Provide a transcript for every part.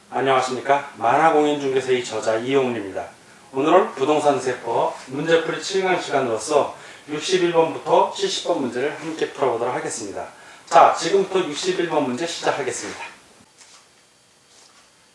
안녕하십니까. 만화공인중개사의 저자 이용훈입니다. 오늘은 부동산세법 문제풀이 7강 시간으로서 61번부터 70번 문제를 함께 풀어보도록 하겠습니다. 자, 지금부터 61번 문제 시작하겠습니다.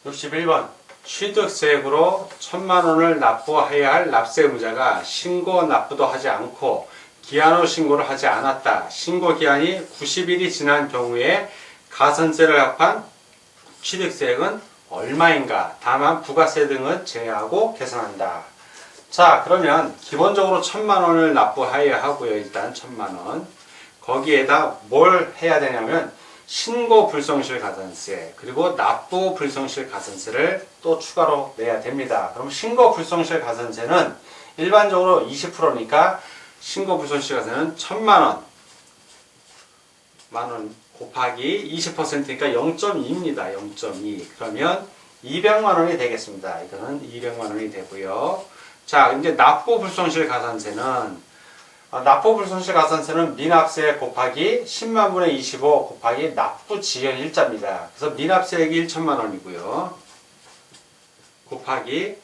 61번 취득세액으로 1000만원을 납부해야 할 납세의무자가 신고 납부도 하지 않고 기한 후 신고를 하지 않았다. 신고기한이 90일이 지난 경우에 가산세를 합한 취득세액은 얼마인가? 다만 부가세 등은 제외하고 계산한다. 자, 그러면 기본적으로 1000만원을 납부해야 하고요. 일단 1000만원. 거기에다 뭘 해야 되냐면 신고 불성실 가산세 그리고 납부 불성실 가산세를 또 추가로 내야 됩니다. 그럼 신고 불성실 가산세는 일반적으로 20%니까 신고 불성실 가산세는 1000만원 곱하기 20%니까 0.2입니다. 0.2. 그러면 200만원이 되겠습니다. 이거는 200만원이 되고요. 자, 이제 납부 불성실 가산세는 미납세 곱하기 10만분의 25 곱하기 납부 지연 일자입니다. 그래서 미납세액이 1000만원이고요. 곱하기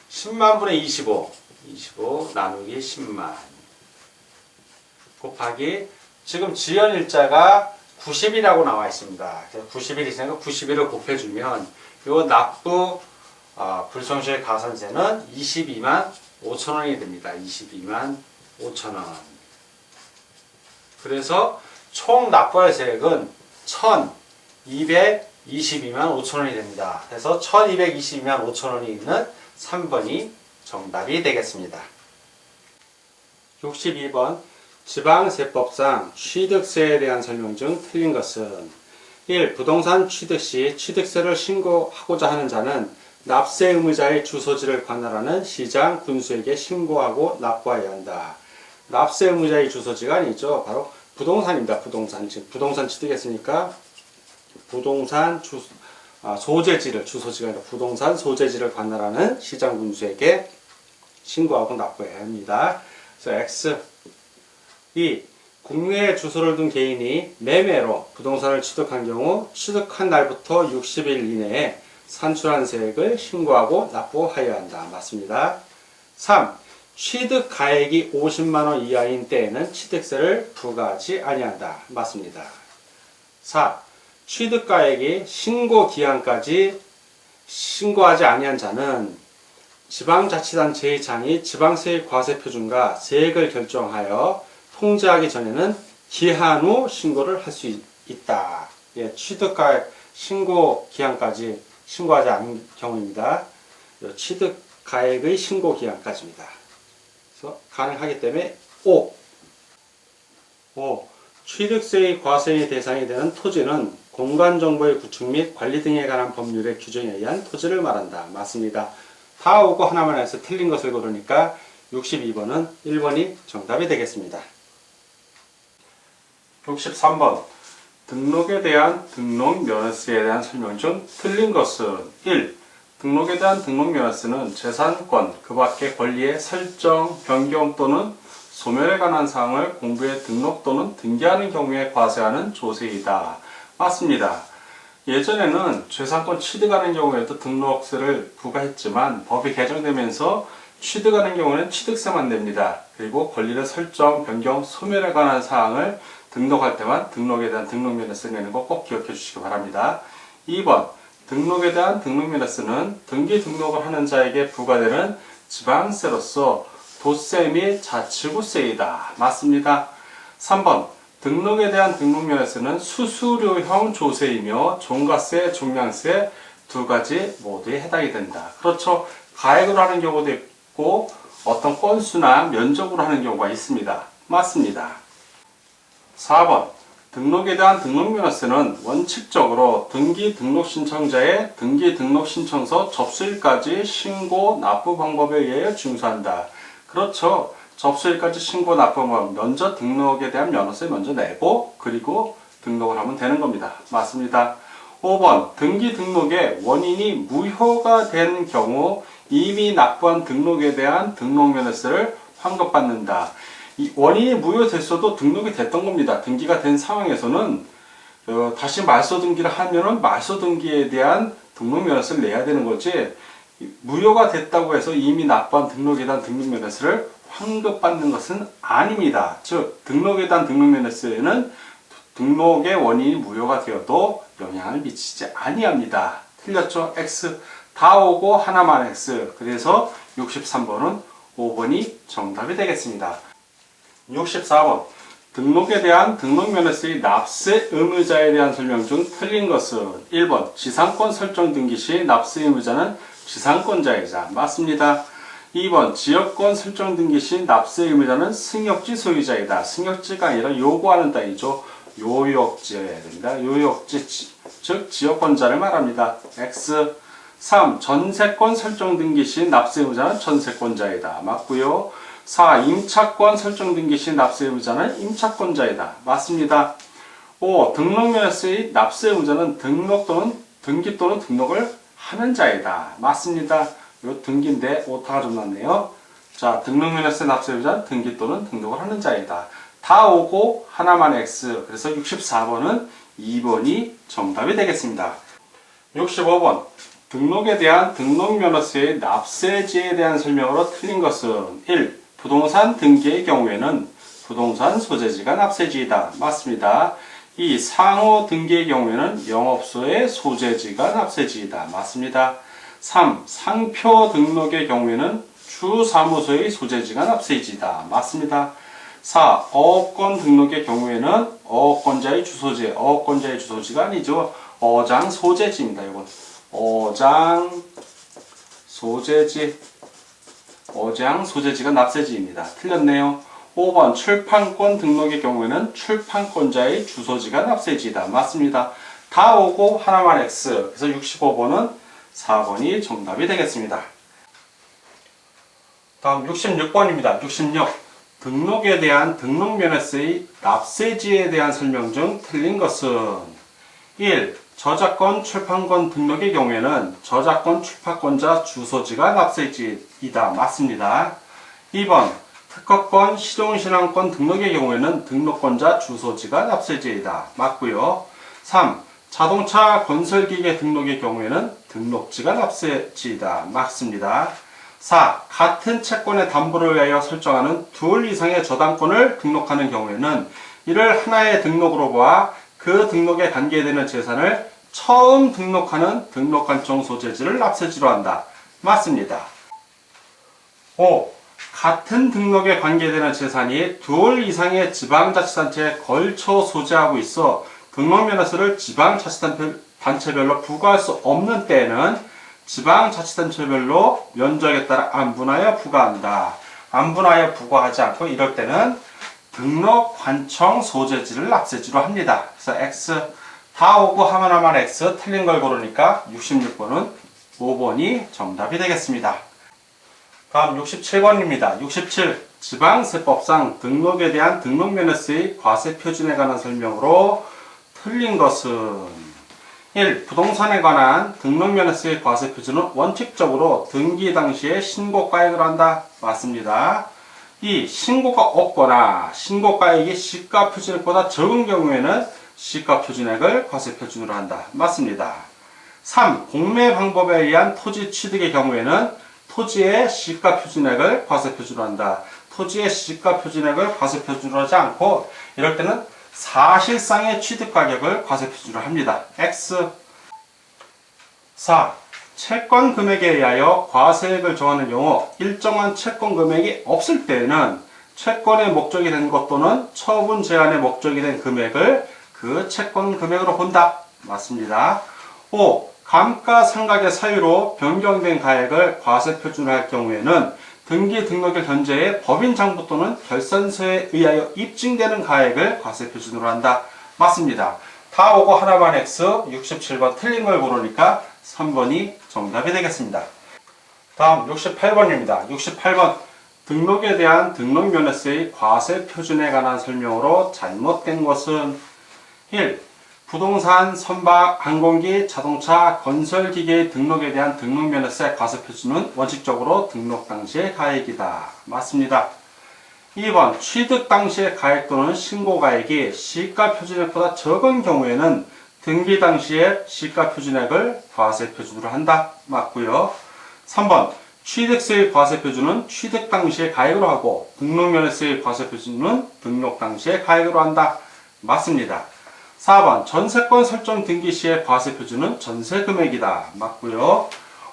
10만분의 25 나누기 10만 곱하기 지금 지연 일자가 90이라고 나와 있습니다. 그래서 90일 있으니까 90일을 곱해주면 이 납부 불성실 가산세는 22만 5천원이 됩니다. 22만 5천원. 그래서 총 납부할 세액은 1222만 5천원이 됩니다. 그래서 1222만 5천원이 있는 3번이 정답이 되겠습니다. 62번 지방세법상 취득세에 대한 설명 중 틀린 것은 1. 부동산 취득 시 취득세를 신고하고자 하는 자는 납세 의무자의 주소지를 관할하는 시장, 군수에게 신고하고 납부해야 한다. 납세 의무자의 주소지가 아니죠. 바로 부동산입니다. 부동산. 지금 부동산 취득했으니까 부동산 소재지를, 주소지가 아니라 부동산 소재지를 관할하는 시장, 군수에게 신고하고 납부해야 합니다. 그래서 X. 2. 국내에 주소를 둔 개인이 매매로 부동산을 취득한 경우 취득한 날부터 60일 이내에 산출한 세액을 신고하고 납부하여야 한다. 맞습니다. 3. 취득 가액이 50만원 이하인 때에는 취득세를 부과하지 아니한다. 맞습니다. 4. 취득 가액이 신고 기한까지 신고하지 아니한 자는 지방자치단체의 장이 지방세액 과세표준과 세액을 결정하여 통지하기 전에는 기한 후 신고를 할 수 있다. 예, 취득가액 신고 기한까지 신고하지 않은 경우입니다. 취득가액의 신고 기한까지입니다. 그래서 가능하기 때문에 5. 취득세의 과세의 대상이 되는 토지는 공간정보의 구축 및 관리 등에 관한 법률의 규정에 의한 토지를 말한다. 맞습니다. 다 오고 하나만 해서 틀린 것을 고르니까 62번은 1번이 정답이 되겠습니다. 63번 등록에 대한 등록면허세에 대한 설명 중 틀린 것은 1. 등록에 대한 등록면허세는 재산권, 그 밖의 권리의 설정, 변경 또는 소멸에 관한 사항을 공부에 등록 또는 등기하는 경우에 과세하는 조세이다. 맞습니다. 예전에는 재산권 취득하는 경우에도 등록세를 부과했지만 법이 개정되면서 취득하는 경우는 취득세만 냅니다. 그리고 권리의 설정, 변경, 소멸에 관한 사항을 등록할 때만 등록에 대한 등록면허세를 내는 거 꼭 기억해 주시기 바랍니다. 2번 등록에 대한 등록면허세는 등기 등록을 하는 자에게 부과되는 지방세로서 도세 및 자치구세이다. 맞습니다. 3번 등록에 대한 등록면허세는 수수료형 조세이며 종가세, 종량세 두 가지 모두에 해당이 된다. 그렇죠. 가액으로 하는 경우도 있고 어떤 건수나 면적으로 하는 경우가 있습니다. 맞습니다. 4번 등록에 대한 등록면허세는 원칙적으로 등기 등록 신청자의 등기 등록 신청서 접수일까지 신고 납부 방법에 의해 준수한다. 그렇죠. 접수일까지 신고 납부 방법, 먼저 등록에 대한 면허세 먼저 내고 그리고 등록을 하면 되는 겁니다. 맞습니다. 5번 등기 등록의 원인이 무효가 된 경우 이미 납부한 등록에 대한 등록면허세를 환급받는다. 이 원인이 무효됐어도 등록이 됐던 겁니다. 등기가 된 상황에서는 다시 말소 등기를 하면은 말소 등기에 대한 등록면허세를 내야 되는 거지, 무효가 됐다고 해서 이미 납부한 등록에 대한 등록면허세를 환급받는 것은 아닙니다. 즉 등록에 대한 등록면허세는 등록의 원인이 무효가 되어도 영향을 미치지 아니합니다. 틀렸죠? X 다 오고 하나만 X. 그래서 63번은 5번이 정답이 되겠습니다. 64번 등록에 대한 등록면허세의 납세 의무자에 대한 설명 중 틀린 것은 1번 지상권 설정 등기 시 납세 의무자는 지상권자이자 맞습니다. 2번 지역권 설정 등기 시 납세 의무자는 승역지 소유자이다. 승역지가 아니라 요구하는 땅이죠. 요역지여야 됩니다. 요역지 즉 지역권자를 말합니다. X 3. 전세권 설정 등기 시 납세 의무자는 전세권자이다. 맞고요. 4. 임차권 설정 등기 시 납세 의무자는 임차권자이다. 맞습니다. 5. 등록면허세의 납세 의무자는 등록 또는 등기 또는 등록을 하는 자이다. 맞습니다. 요 등기인데 오타가 좀 났네요. 자, 등록면허세 납세 의무자는 등기 또는 등록을 하는 자이다. 다 오고 하나만 X. 그래서 64번은 2번이 정답이 되겠습니다. 65번 등록에 대한 등록면허세의 납세지에 대한 설명으로 틀린 것은 1. 부동산 등기의 경우에는 부동산 소재지가 납세지이다. 맞습니다. 2. 상호 등기의 경우에는 영업소의 소재지가 납세지이다. 맞습니다. 3. 상표 등록의 경우에는 주사무소의 소재지가 납세지이다. 맞습니다. 4. 어업권 등록의 경우에는 어업권자의 주소지, 어업권자의 주소지가 아니죠. 어장 소재지입니다. 이건 어장 소재지, 어장 소재지가 납세지입니다. 틀렸네요. 5번 출판권 등록의 경우에는 출판권자의 주소지가 납세지이다. 맞습니다. 다 오고 하나만 X. 그래서 65번은 4번이 정답이 되겠습니다. 다음 66번입니다. 66. 등록에 대한 등록면허세의 납세지에 대한 설명 중 틀린 것은 1. 저작권, 출판권 등록의 경우에는 저작권, 출판권자 주소지가 납세지이다. 맞습니다. 2번 특허권, 실용신앙권 등록의 경우에는 등록권자 주소지가 납세지이다. 맞고요. 3. 자동차 건설기계 등록의 경우에는 등록지가 납세지이다. 맞습니다. 4. 같은 채권의 담보를 위하여 설정하는 둘 이상의 저당권을 등록하는 경우에는 이를 하나의 등록으로 보아 그 등록에 관계되는 재산을 처음 등록하는 등록관청 소재지를 납세지로 한다. 맞습니다. 5. 같은 등록에 관계되는 재산이 둘 이상의 지방자치단체에 걸쳐 소재하고 있어 등록면허세를 지방자치단체별로 부과할 수 없는 때에는 지방자치단체별로 면적에 따라 안분하여 부과한다. 안분하여 부과하지 않고 이럴 때는 등록관청 소재지를 납세지로 합니다. 그래서 X 다 오고 하나만 X 틀린 걸 고르니까 66번은 5번이 정답이 되겠습니다. 다음 67번입니다. 67. 지방세법상 등록에 대한 등록면허세의 과세표준에 관한 설명으로 틀린 것은 1. 부동산에 관한 등록면허세의 과세표준은 원칙적으로 등기 당시에 신고가액을 한다. 맞습니다. 2. 신고가 없거나 신고가액이 시가표준액보다 적은 경우에는 시가표준액을 과세표준으로 한다. 맞습니다. 3. 공매 방법에 의한 토지 취득의 경우에는 토지의 시가표준액을 과세표준으로 한다. 토지의 시가표준액을 과세표준으로 하지 않고 이럴 때는 사실상의 취득가격을 과세표준으로 합니다. X 4. 채권 금액에 의하여 과세액을 정하는 경우 일정한 채권 금액이 없을 때에는 채권의 목적이 된 것 또는 처분 제한의 목적이 된 금액을 그 채권 금액으로 본다. 맞습니다. 5. 감가상각의 사유로 변경된 가액을 과세표준할 경우에는 등기 등록일 현재의 법인장부 또는 결산서에 의하여 입증되는 가액을 과세표준으로 한다. 맞습니다. 다 오고 하나만 X 67번 틀린 걸 고르니까 3번이 정답이 되겠습니다. 다음 68번입니다. 68번 등록에 대한 등록면허세의 과세표준에 관한 설명으로 잘못된 것은 1. 부동산, 선박, 항공기, 자동차, 건설기계의 등록에 대한 등록면허세 과세표준은 원칙적으로 등록 당시의 가액이다. 맞습니다. 2번 취득 당시의 가액 또는 신고가액이 시가 표준액보다 적은 경우에는 등기 당시의 시가 표준액을 과세 표준으로 한다. 맞고요. 3번 취득세의 과세 표준은 취득 당시의 가액으로 하고 등록면허세의 과세 표준은 등록 당시의 가액으로 한다. 맞습니다. 4번 전세권 설정 등기 시의 과세 표준은 전세 금액이다. 맞고요.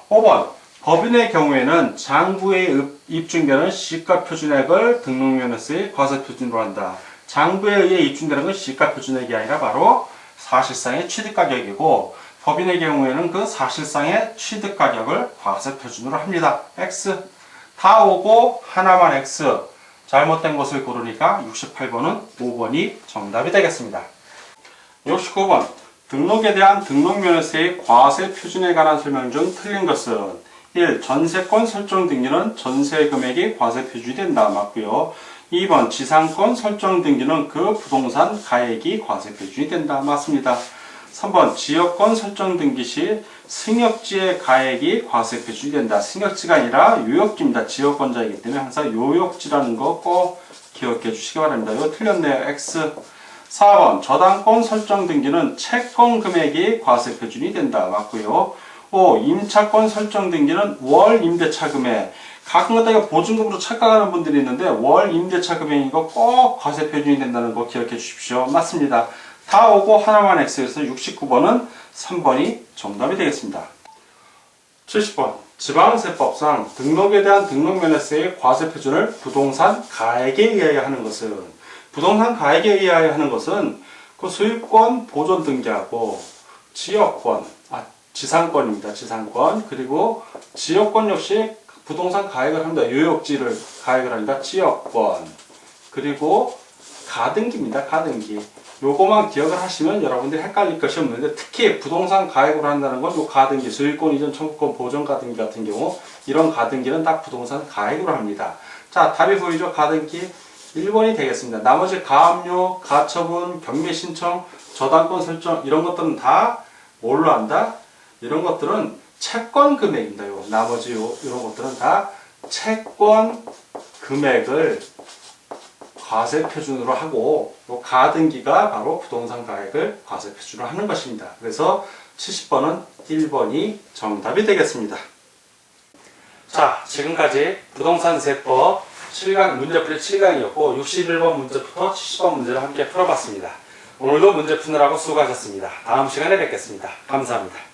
5번 법인의 경우에는 장부에 입증되는 시가 표준액을 등록면허세의 과세 표준으로 한다. 장부에 의해 입증되는 건 시가 표준액이 아니라 바로 사실상의 취득가격이고 법인의 경우에는 그 사실상의 취득가격을 과세 표준으로 합니다. X 다 오고 하나만 X 잘못된 것을 고르니까 68번은 5번이 정답이 되겠습니다. 69번 등록에 대한 등록면허세의 과세 표준에 관한 설명 중 틀린 것은 1. 전세권 설정 등기는 전세 금액이 과세 표준이 된다. 맞고요. 2번 지상권 설정 등기는 그 부동산 가액이 과세 표준이 된다. 맞습니다. 3번 지역권 설정 등기 시 승역지의 가액이 과세 표준이 된다. 승역지가 아니라 요역지입니다. 지역권자이기 때문에 항상 요역지라는 거 꼭 기억해 주시기 바랍니다. 이거 틀렸네요. X 4번 저당권 설정 등기는 채권 금액이 과세 표준이 된다. 맞고요. 5. 임차권 설정 등기는 월 임대차 금액. 가끔가다 이거 보증금으로 착각하는 분들이 있는데 월 임대차 금액인 거 꼭 과세 표준이 된다는 거 기억해 주십시오. 맞습니다. 다 오고 하나만 X에서 69번은 3번이 정답이 되겠습니다. 70번 지방세법상 등록에 대한 등록면허세의 과세 표준을 부동산 가액에 의하여 하는 것은 부동산 가액에 의하여 하는 것은 그 소유권 보존 등기하고 지역권, 지상권입니다. 지상권 그리고 지역권 역시 부동산 가액을 합니다. 요역지를 가액을 하니까 지역권 그리고 가등기입니다. 가등기 요거만 기억을 하시면 여러분들이 헷갈릴 것이 없는데 특히 부동산 가액으로 한다는 건 요 가등기 소유권 이전 청구권 보존 가등기 같은 경우 이런 가등기는 딱 부동산 가액으로 합니다. 자 답이 보이죠? 가등기 1번이 되겠습니다. 나머지 가압류, 가처분, 경매 신청, 저당권 설정 이런 것들은 다 뭘로 한다? 이런 것들은 채권 금액입니다. 요 나머지 이런 것들은 다 채권 금액을 과세 표준으로 하고 요 가등기가 바로 부동산 가액을 과세 표준으로 하는 것입니다. 그래서 70번은 1번이 정답이 되겠습니다. 자, 지금까지 부동산세법 7강 문제풀이 7강이었고 61번 문제부터 70번 문제를 함께 풀어봤습니다. 오늘도 문제 푸느라고 수고하셨습니다. 다음 시간에 뵙겠습니다. 감사합니다.